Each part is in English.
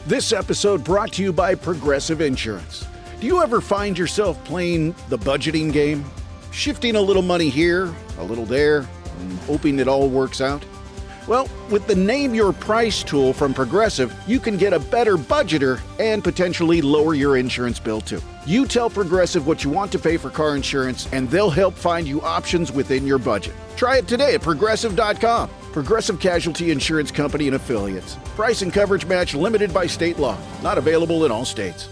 This episode brought to you by Progressive Insurance. Do you ever find yourself playing the budgeting game? Shifting a little money here, a little there, and hoping it all works out? Well, with the Name Your Price tool from Progressive, you can get a better budgeter and potentially lower your insurance bill too. You tell Progressive what you want to pay for car insurance, and they'll help find you options within your budget. Try it today at Progressive.com. Progressive Casualty Insurance Company and Affiliates. Price and coverage match limited by state law. Not available in all states.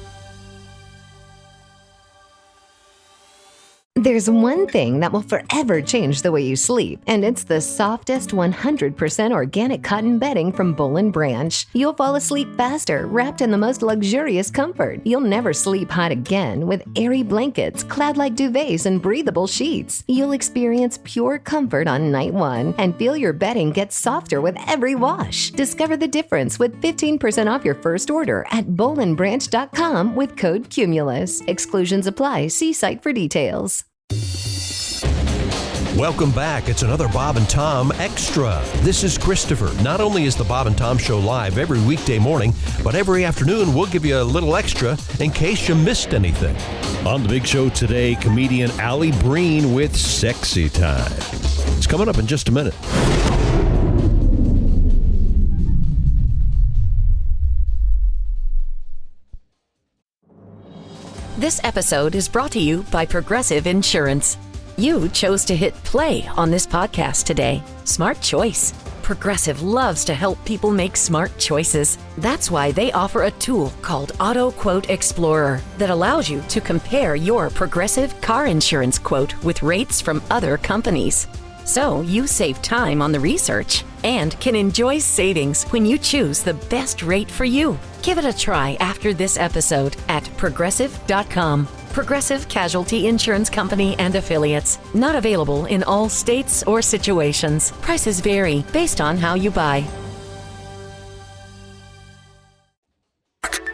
There's one thing that will forever change the way you sleep, and it's the softest 100% organic cotton bedding from Boll & Branch. You'll fall asleep faster, wrapped in the most luxurious comfort. You'll never sleep hot again with airy blankets, cloud-like duvets, and breathable sheets. You'll experience pure comfort on night one and feel your bedding get softer with every wash. Discover the difference with 15% off your first order at bollandbranch.com with code CUMULUS. Exclusions apply. See site for details. Welcome back. It's another Bob and Tom Extra. This is Christopher. Not only is the Bob and Tom Show live every weekday morning, but every afternoon we'll give you a little extra in case you missed anything. On the big show today, comedian Alli Breen with Sexy Time. It's coming up in just a minute. This episode is brought to you by Progressive Insurance. You chose to hit play on this podcast today. Smart choice. Progressive loves to help people make smart choices. That's why they offer a tool called Auto Quote Explorer that allows you to compare your Progressive car insurance quote with rates from other companies. So you save time on the research and can enjoy savings when you choose the best rate for you. Give it a try after this episode at Progressive.com. Progressive Casualty Insurance Company and Affiliates. Not available in all states or situations. Prices vary based on how you buy.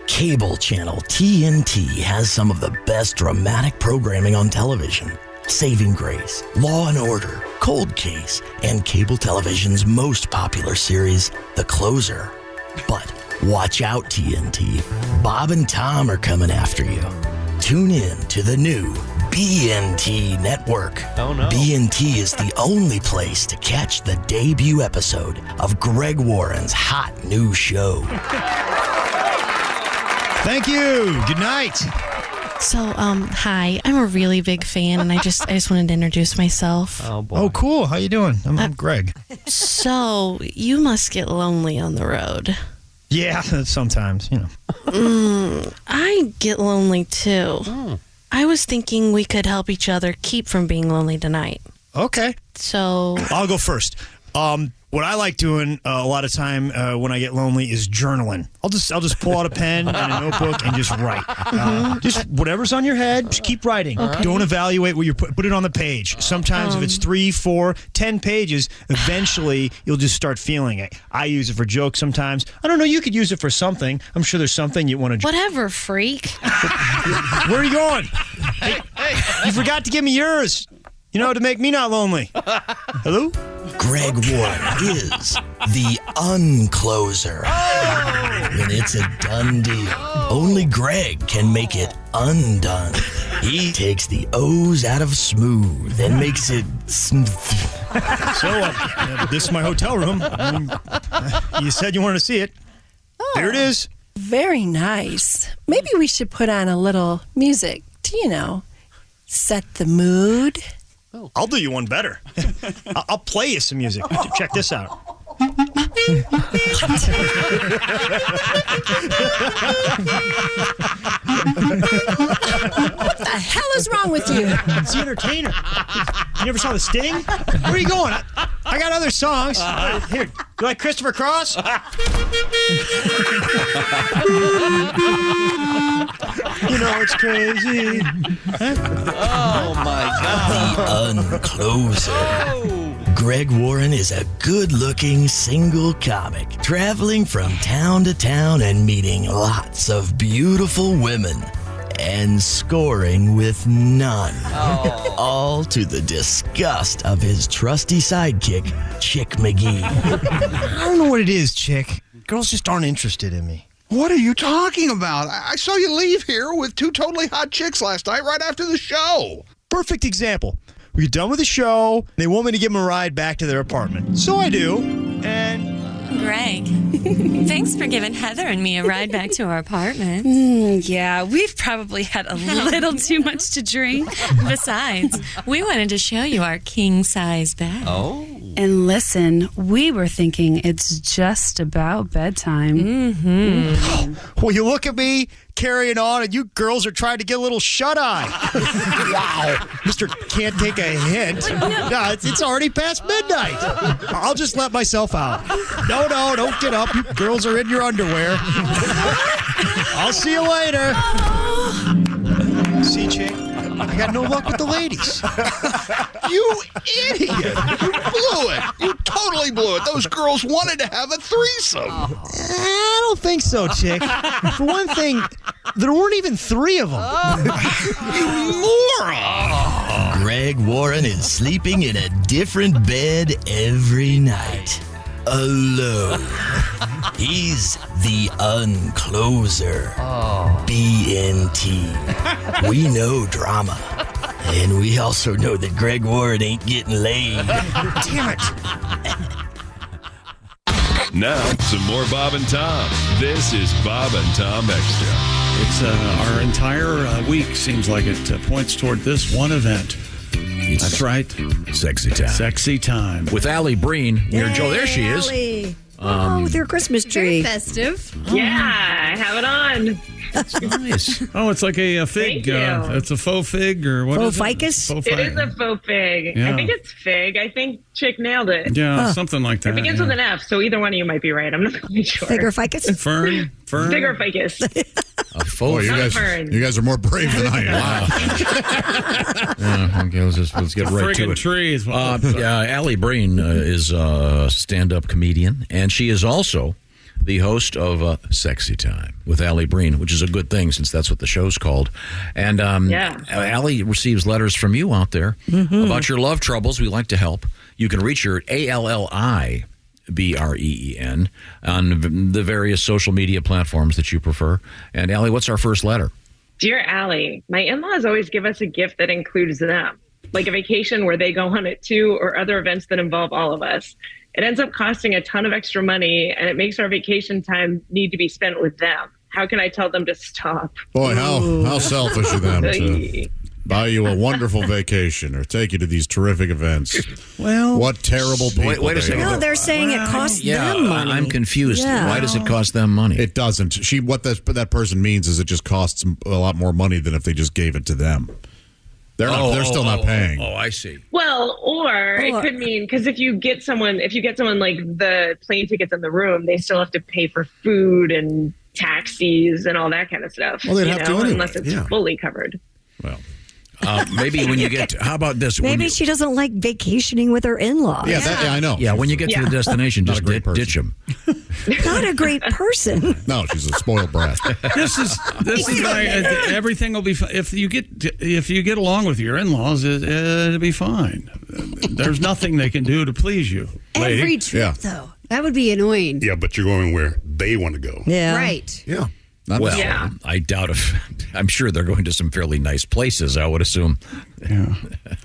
Cable channel TNT has some of the best dramatic programming on television. Saving Grace, Law & Order, Cold Case, and cable television's most popular series, The Closer. But watch out, TNT. Bob and Tom are coming after you. Tune in to the new BNT network. Oh, no. BNT is the only place to catch the debut episode of Greg Warren's hot new show. Thank you. Good night. So, hi. I'm a really big fan, and I just wanted to introduce myself. Oh, boy. Oh, cool. How you doing? I'm Greg. So, you must get lonely on the road. Yeah, sometimes, you know. I get lonely, too. I was thinking we could help each other keep from being lonely tonight. Okay. So... I'll go first. What I like doing a lot of time when I get lonely is journaling. I'll just pull out a pen and a notebook and just write. Just whatever's on your head, just keep writing. Okay. Don't evaluate what you put it on the page. Sometimes if it's 3, 4, 10 pages, eventually you'll just start feeling it. I use it for jokes sometimes. I don't know, you could use it for something. I'm sure there's something you want to... Whatever, freak. Where are you going? Hey, you forgot to give me yours. You know, to make me not lonely. Hello? Greg Warren is the uncloser. When it's a done deal, only Greg can make it undone. He takes the O's out of smooth and makes it... So, this is my hotel room. You said you wanted to see it. There it is. Very nice. Maybe we should put on a little music to, set the mood. I'll do you one better. I'll play you some music. Check this out. What the hell is wrong with you? It's the Entertainer. You never saw The Sting? Where are you going? I got other songs. Here, you like Christopher Cross? You know it's crazy. Oh, my God. The uncloser. Greg Warren is a good-looking single comic traveling from town to town and meeting lots of beautiful women and scoring with none. Oh. All to the disgust of his trusty sidekick, Chick McGee. I don't know what it is, Chick. Girls just aren't interested in me. What are you talking about? I saw you leave here with 2 totally hot chicks last night right after the show. Perfect example. We get done with the show. They want me to give them a ride back to their apartment. So I do. And Greg, thanks for giving Heather and me a ride back to our apartment. Yeah, we've probably had a little too much to drink. Besides, we wanted to show you our king-size bed. Oh. And listen, we were thinking it's just about bedtime. well, you look at me carrying on, and you girls are trying to get a little shut-eye. Wow. Mr. Can't take a hint. No, it's already past midnight. I'll just let myself out. No, don't get up. You girls are in your underwear. I'll see you later. See, chick, I got no luck with the ladies. You idiot. You blew it. You totally blew it. Those girls wanted to have a threesome. I don't think so, chick. For one thing, there weren't even 3 of them. You moron. Greg Warren is sleeping in a different bed every night. Alone. He's the uncloser. BNT. We know drama. And we also know that Greg Warren ain't getting laid. Damn it. Now, some more Bob and Tom. This is Bob and Tom Extra. It's our entire week seems like it points toward this one event. That's right. Sexy time. Sexy time. With Alli Breen near Joe. There she is. Alli. With her Christmas tree. Very festive. Yeah, I have it on. Nice. Oh, it's like a fig. It's a faux fig or what faux is it? ficus? Faux It is a faux fig. Yeah. I think it's fig. I think Chick nailed it. Yeah, something like that. It begins with an F, so either one of you might be right. I'm not really sure. Fig or ficus? Fern. Fig or ficus. A faux you guys are more brave than I am. Okay, let's get right to friggin' it. tree is what Alli Breen is a stand-up comedian, and she is also the host of Sexy Time with Alli Breen, which is a good thing since that's what the show's called. And Alli receives letters from you out there about your love troubles. We like to help. You can reach her at ALLI BREEN on the various social media platforms that you prefer. And Alli, what's our first letter? Dear Allie, my in-laws always give us a gift that includes them, like a vacation where they go on it too, or other events that involve all of us. It ends up costing a ton of extra money, and it makes our vacation time need to be spent with them. How can I tell them to stop? Boy, how selfish of them to buy you a wonderful vacation or take you to these terrific events. Well, what terrible people. Wait a second. No, they're saying it costs them money. I'm confused. Yeah. Why does it cost them money? It doesn't. What that person means is it just costs them a lot more money than if they just gave it to them. They're still not paying. Oh, I see. Well, or it could mean, because if you get someone like the plane tickets in the room, they still have to pay for food and taxis and all that kind of stuff. Well, they'd have to anyway. Unless it's fully covered. Well, maybe when you get to, how about this? Maybe she doesn't like vacationing with her in-laws. Yeah, I know. Yeah, when you get to the destination, just ditch them. Not a great person. No, she's a spoiled brat. This is like, everything will be fine. If you get along with your in-laws, it'll be fine. There's nothing they can do to please you, lady. Every trip, though. That would be annoying. Yeah, but you're going where they want to go. Yeah. Right. Yeah. I doubt if. I'm sure they're going to some fairly nice places, I would assume. Yeah.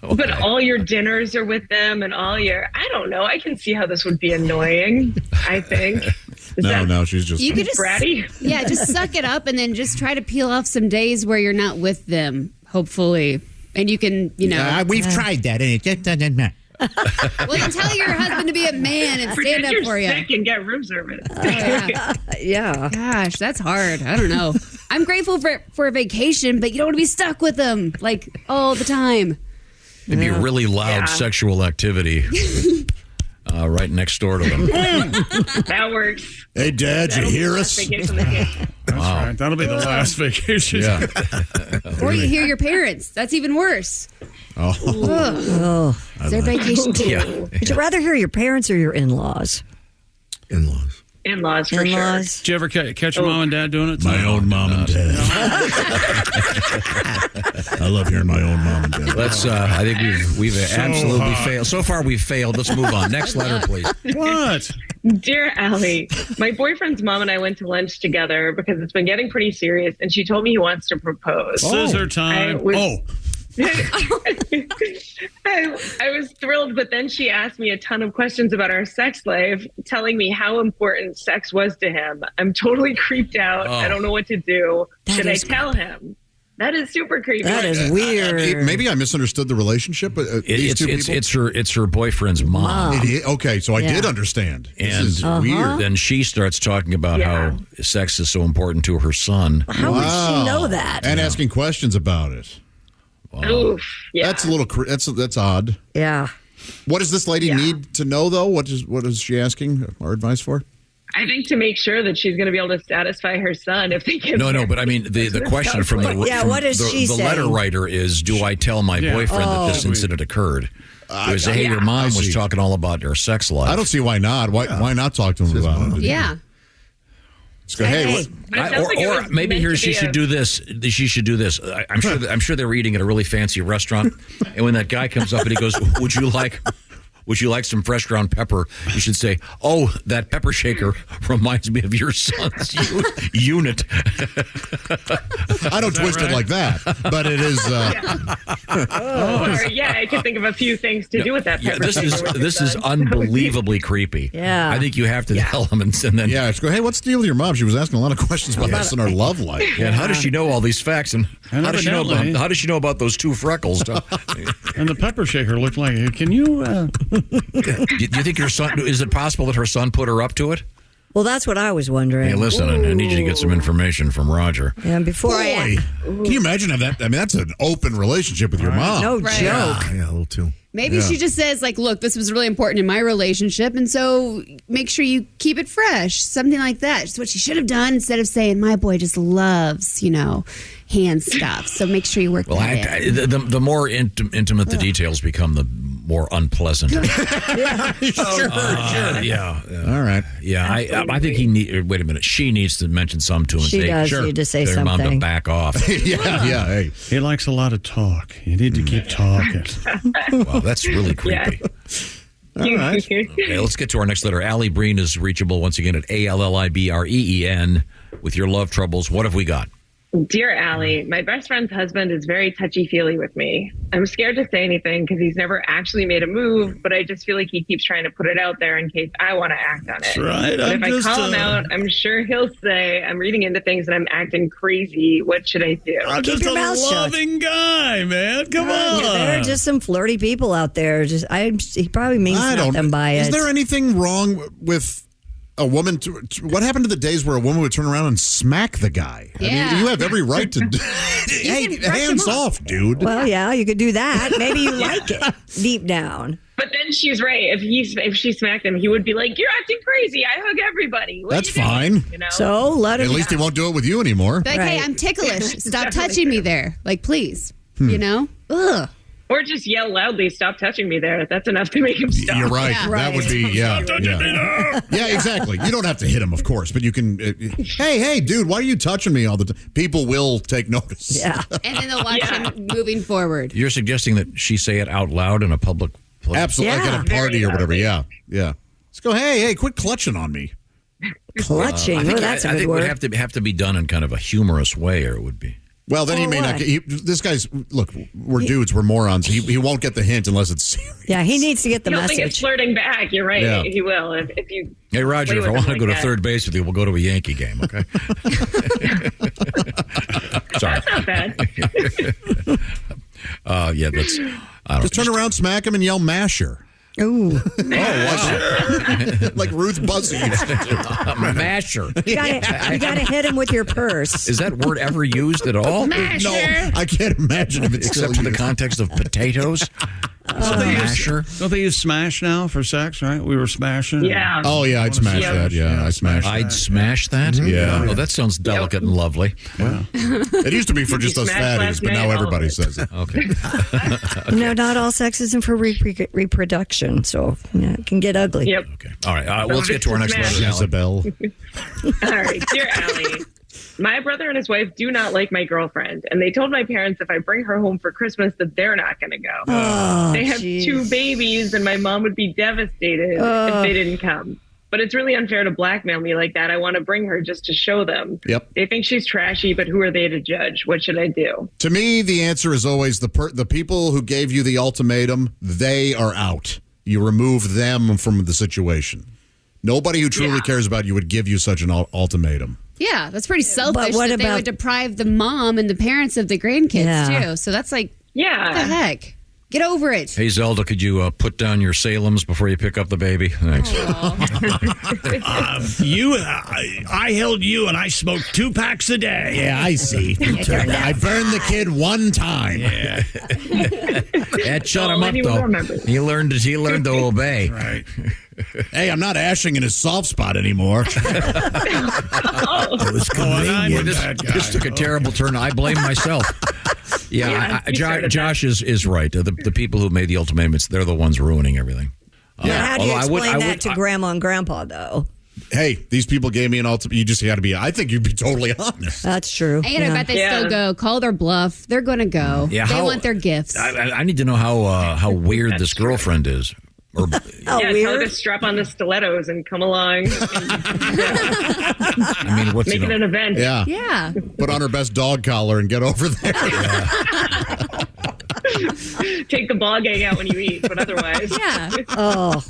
Okay. But all your dinners are with them and I don't know. I can see how this would be annoying, I think. No, she's just... You could just, bratty? Yeah, just suck it up and then just try to peel off some days where you're not with them, hopefully. And you can, we've tried that, and it just doesn't matter. Well, then tell your husband to be a man and stand up you're for you. sick and get room service. Yeah. Gosh, that's hard. I don't know. I'm grateful for a vacation, but you don't want to be stuck with them like all the time. It'd be really loud sexual activity right next door to them. That works. Hey, Dad, you hear us? That's right. That'll be the last vacation. Yeah. Or you hear your parents. That's even worse. It's their vacation too. Would you rather hear your parents or your in-laws? In-laws. In-laws, for sure. Did you ever catch your mom and dad doing it? My own mom and dad. I love hearing my own mom and dad. Let's. I think we've absolutely failed. So far, we've failed. Let's move on. Next letter, please. What? Dear Allie, my boyfriend's mom and I went to lunch together because it's been getting pretty serious, and she told me he wants to propose. Scissor time. I was thrilled, but then she asked me a ton of questions about our sex life, telling me how important sex was to him. I'm totally creeped out. I don't know what to do. Should I tell him? That is super creepy. That is weird. Maybe I misunderstood the relationship. But these two people? It's her boyfriend's mom. Okay, so I did understand. And this is weird. Then she starts talking about how sex is so important to her son. How would she know that? And asking questions about it. Wow. Oof, yeah. That's a little. That's odd. Yeah. What does this lady need to know, though? What is she asking our advice for? I think to make sure that she's going to be able to satisfy her son if they get No, but I mean the question from the what does she the say? letter writer is: do I tell my boyfriend that this incident occurred? Hey, your mom was talking all about her sex life. I don't see why not. Why not talk to him about it? Yeah. Just go, hey, or maybe she should do this. She should do this. I'm sure they're eating at a really fancy restaurant, and when that guy comes up and he goes, "Would you like some fresh ground pepper?" You should say, "Oh, that pepper shaker reminds me of your son's unit." I don't twist it like that, but it is. I can think of a few things to do with that pepper shaker. This is unbelievably creepy. Yeah, I think you have to tell him, and then just go. Hey, what's the deal with your mom? She was asking a lot of questions about us and our love life. Yeah, and how does she know all these facts? And how does she know about those 2 freckles? And the pepper shaker looked like. Can you? Do you think your son? Is it possible that her son put her up to it? Well, that's what I was wondering. Hey, listen, I need you to get some information from Roger. Yeah, before can you imagine that? I mean, that's an open relationship with your mom. No joke. Yeah, a little too. Maybe she just says, like, look, this was really important in my relationship, and so make sure you keep it fresh. Something like that. That's what she should have done instead of saying, my boy just loves, hand stuff. So make sure you work that in. The more intimate the details become, the more unpleasant. Sure. Yeah. All right. Yeah, I think wait a minute. She needs to mention some to him. She does need to say tell something. Mom to back off. Yeah. Hey, he likes a lot of talk. You need to keep talking. Wow, that's really creepy. All right. Okay, let's get to our next letter. Alli Breen is reachable once again at ALLIBREEN with your love troubles. What have we got? Dear Allie, my best friend's husband is very touchy-feely with me. I'm scared to say anything because he's never actually made a move, but I just feel like he keeps trying to put it out there in case I want to act on it. That's right. But if I call him out, I'm sure he'll say, I'm reading into things and I'm acting crazy. What should I do? I'm just a loving guy, man. Come on. There are just some flirty people out there. He probably means nothing by it. Is there anything wrong with a woman? What happened to the days where a woman would turn around and smack the guy? Yeah. I mean, you have every right to. Hey, hands off, dude. Well, yeah, you could do that. Maybe you like it deep down. But then she's right. If she smacked him, he would be like, "You're acting crazy. I hug everybody." That's fine. So let him. At least he won't do it with you anymore. Like, hey, I'm ticklish. Stop touching me there. Like, please. Ugh. Or just yell loudly, "Stop touching me there." That's enough to make him stop. You're right. Yeah. That would be, yeah, exactly. You don't have to hit him, of course, but you can, hey, dude, why are you touching me all the time? People will take notice. Yeah. And then they'll watch him moving forward. You're suggesting that she say it out loud in a public place? Absolutely, like at a party or whatever, yeah. Let's go, hey, quit clutching on me. Clutching. I think, that's a I good think word. it would have to be done in kind of a humorous way, or it would be. Well, then he may not get. This guy's look. We're dudes. We're morons. He won't get the hint unless it's serious. Yeah, he needs to get the He'll message. think it's flirting back. You're right. Yeah. He will. If you. Hey, Roger, if I want to go to third base with you, we'll go to a Yankee game. Okay. Sorry. That's not bad. Yeah, that's. I don't Just turn around, smack him, and yell "masher." Ooh. Like Ruth Buzzy used to do. Masher. You gotta hit him with your purse. Is that word ever used at all? Masher. No, I can't imagine if it's except still in the used. context of potatoes. Don't they use Smash now for sex, right? We were smashing. Yeah. Oh, yeah, I'd smash that. Yeah, I smashed I'd smash that? Mm-hmm. Yeah. Oh, that sounds delicate and lovely. Wow. It used to be for just us fatties, but now everybody says it. Okay. Not all sex isn't for reproduction, so it can get ugly. Yep. Okay. All right. Well, let's get to our next letter, Isabel. All right, dear Allie. My brother and his wife do not like my girlfriend, and they told my parents if I bring her home for Christmas that they're not going to go. They have 2 babies, and my mom would be devastated if they didn't come. But it's really unfair to blackmail me like that. I want to bring her just to show them. Yep. They think she's trashy, but who are they to judge? What should I do? To me, the answer is always the people who gave you the ultimatum, they are out. You remove them from the situation. Nobody who truly cares about you would give you such an ultimatum. Yeah, that's pretty selfish. But what that they about- would deprive the mom and the parents of the grandkids too. So that's like, what the heck? Get over it. Hey, Zelda, could you put down your Salems before you pick up the baby? Thanks. I held you and I smoked 2 packs a day. Yeah, I see. I burned the kid 1 time. Yeah. That shut him up, anyone though. remembers. He learned to obey. Right. Hey, I'm not ashing in his soft spot anymore. It was convenient. This took a terrible turn. I blame myself. Josh is right. The people who made the ultimatums, they're the ones ruining everything. How do you Although explain that to Grandma and Grandpa, though? Hey, these people gave me an ultimatum. You just got to be, I think you'd be totally honest. That's true. And I bet they still go. Call their bluff. They're going to go. Yeah, they want their gifts. I need to know how weird this girlfriend is. Or, Tell her to strap on the stilettos and come along. I mean, what's Make it an event. Yeah. Put on her best dog collar and get over there. Take the ball gag out when you eat, but otherwise. Yeah. Oh.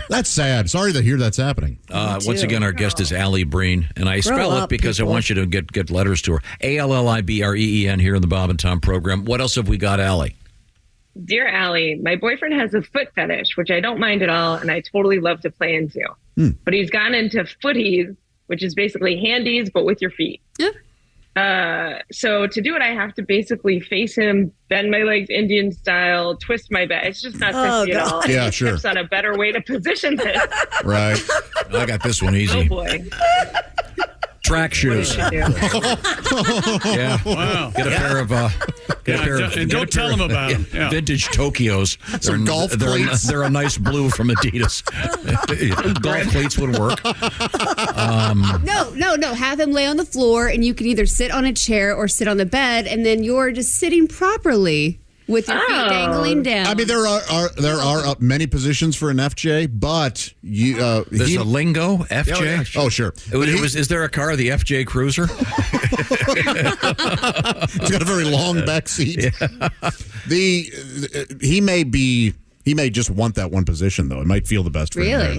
That's sad. Sorry to hear that's happening. Once again, our guest is Alli Breen, and I spell it because I want you to get letters to her. ALLIBREEN here in the Bob and Tom program. What else have we got, Alli? Dear Allie, my boyfriend has a foot fetish, which I don't mind at all, and I totally love to play into. But he's gone into footies, which is basically handies, but with your feet. Yeah. So to do it, I have to basically face him, bend my legs Indian style, twist my back. It's just not sexy at all. Yeah, sure. Tips on a better way to position this. Right. I got this one easy. Oh, boy. Track shoes. Yeah. Wow. Get a pair of. Don't tell them about them. Yeah. Vintage Tokyos. Some golf cleats. They're a nice blue from Adidas. Golf cleats would work. No. Have him lay on the floor, and you can either sit on a chair or sit on the bed, and then you're just sitting properly with your feet dangling down. I mean, there are many positions for an FJ, but there's a lingo FJ. Oh, sure. Is there a car, the FJ Cruiser? It's got a very long back seat. Yeah. He may just want that one position though. It might feel the best for him. Really?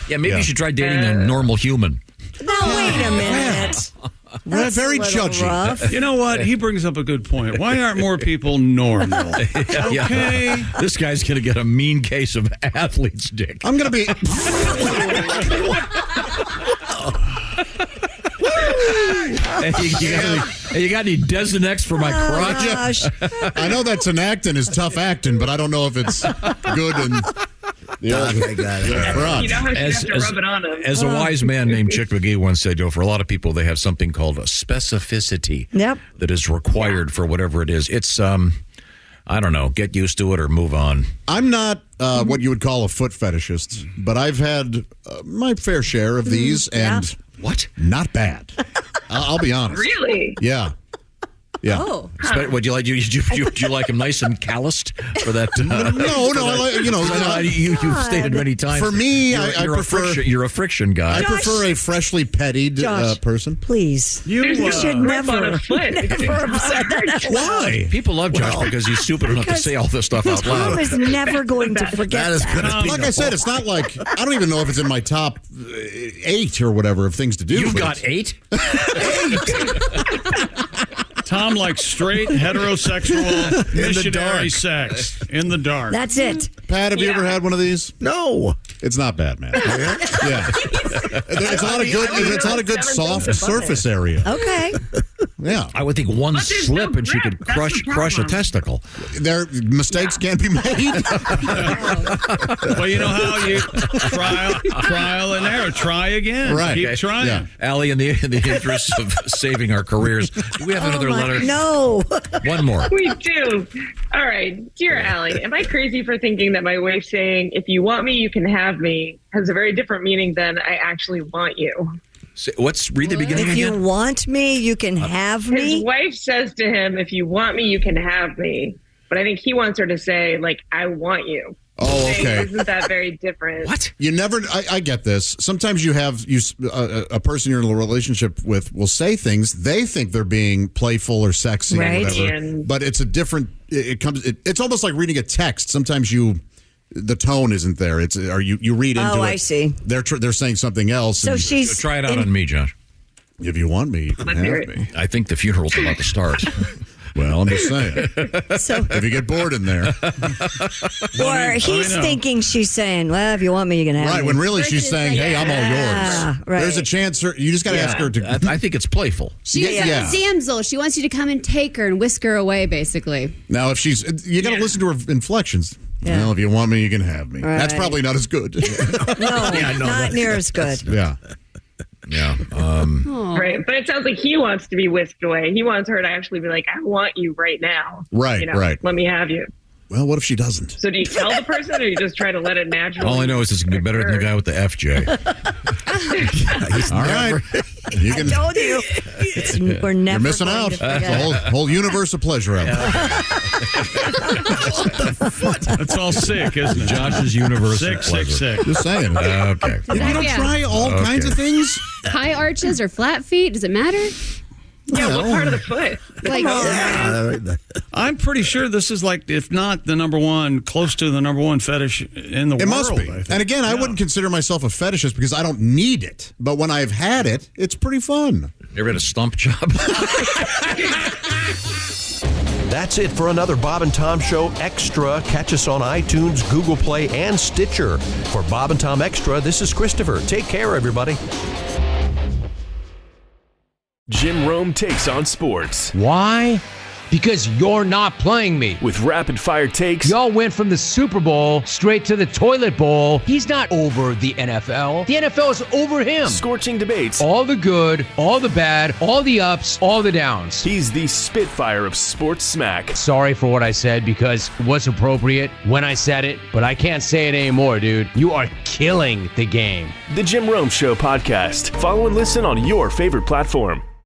Yeah, maybe you should try dating a normal human. No, wait a minute. That's very judgy. Rough. You know what? He brings up a good point. Why aren't more people normal? Okay. This guy's going to get a mean case of athlete's dick. I'm going to be... Hey, you got any Desinex for my crotch? I know that's an acting is tough acting, but I don't know if it's good and... I got it. You know how you have to rub it on him. As a wise man named Chick McGee once said, for a lot of people, they have something called a specificity that is required for whatever it is. It's, I don't know, get used to it or move on. I'm not what you would call a foot fetishist, but I've had my fair share of these, and what? Not bad. I'll be honest. Really? Yeah. Yeah. Oh. Would you like do you like him nice and calloused for that? No. I like you've stated many times. For me, I prefer you're a friction guy. I prefer a freshly pettied person. Please, you should never have said that. Why? People love Josh because he's stupid enough to say all this stuff out loud. Tom is never going to forget that. Like I said, it's not like I don't even know if it's in my top 8 or whatever of things to do. You've got 8. Tom likes straight, heterosexual, missionary sex in the dark. That's it. Pat, have you ever had one of these? No. It's not bad, man. Yeah. It's not a good soft surface area. Okay. Yeah. I would think one slip and she could crush a testicle. Their mistakes can't be made. Well, you know how you trial and error. Try again. Right. Keep trying. Yeah. Allie, in the interest of saving our careers, do we have another letter? No. One more. We do. All right. Dear Allie, am I crazy for thinking that my wife saying, if you want me, you can have me, has a very different meaning than I actually want you? Read the beginning If again? you want me, you can have me. His wife says to him, if you want me, you can have me. But I think he wants her to say, like, I want you. Oh, okay. Isn't that very different? What? You never, I get this. Sometimes you have a person you're in a relationship with will say things, they think they're being playful or sexy or whatever. But it's a different, it's almost like reading a text. Sometimes the tone isn't there. You read into it. Oh, I see. They're saying something else. So she's try it out on me, Josh. If you want me, you can have me. I think the funeral's about to start. Well, I'm just saying. So if you get bored in there. Or he's thinking she's saying, well, if you want me, you can have me. Right, when really she's saying, hey, I'm all yours. Right. There's a chance, you just got to ask her to. I think it's playful. She's a damsel. She wants you to come and take her and whisk her away, basically. Now, if you got to listen to her inflections. Yeah. Well, if you want me, you can have me. Right. That's probably not as good. No, not near as good. Yeah. Yeah. Right. But it sounds like he wants to be whisked away. He wants her to actually be like, I want you right now. Right, right. Let me have you. Well, what if she doesn't? So do you tell the person or you just try to let it naturally? All I know is it's going to be better than the guy with the FJ. All right. You can, I told you. We're never you're missing out. The whole universe of pleasure out there. That's all sick, isn't it? Josh's universe. Sick. Just saying. Okay. You don't try all kinds of things? High arches or flat feet? Does it matter? Yeah, what part of the foot? Like, I'm pretty sure this is like, if not the number one, close to the number one fetish in the world. It must be. And again, I wouldn't consider myself a fetishist because I don't need it. But when I've had it, it's pretty fun. You ever had a stump job? That's it for another Bob and Tom Show Extra. Catch us on iTunes, Google Play, and Stitcher. For Bob and Tom Extra, this is Christopher. Take care, everybody. Jim Rome takes on sports. Why? Because you're not playing me. With rapid fire takes. Y'all went from the Super Bowl straight to the toilet bowl. He's not over the NFL. The NFL is over him. Scorching debates. All the good, all the bad, all the ups, all the downs. He's the Spitfire of sports smack. Sorry for what I said because it was appropriate when I said it, but I can't say it anymore, dude. You are killing the game. The Jim Rome Show podcast. Follow and listen on your favorite platform.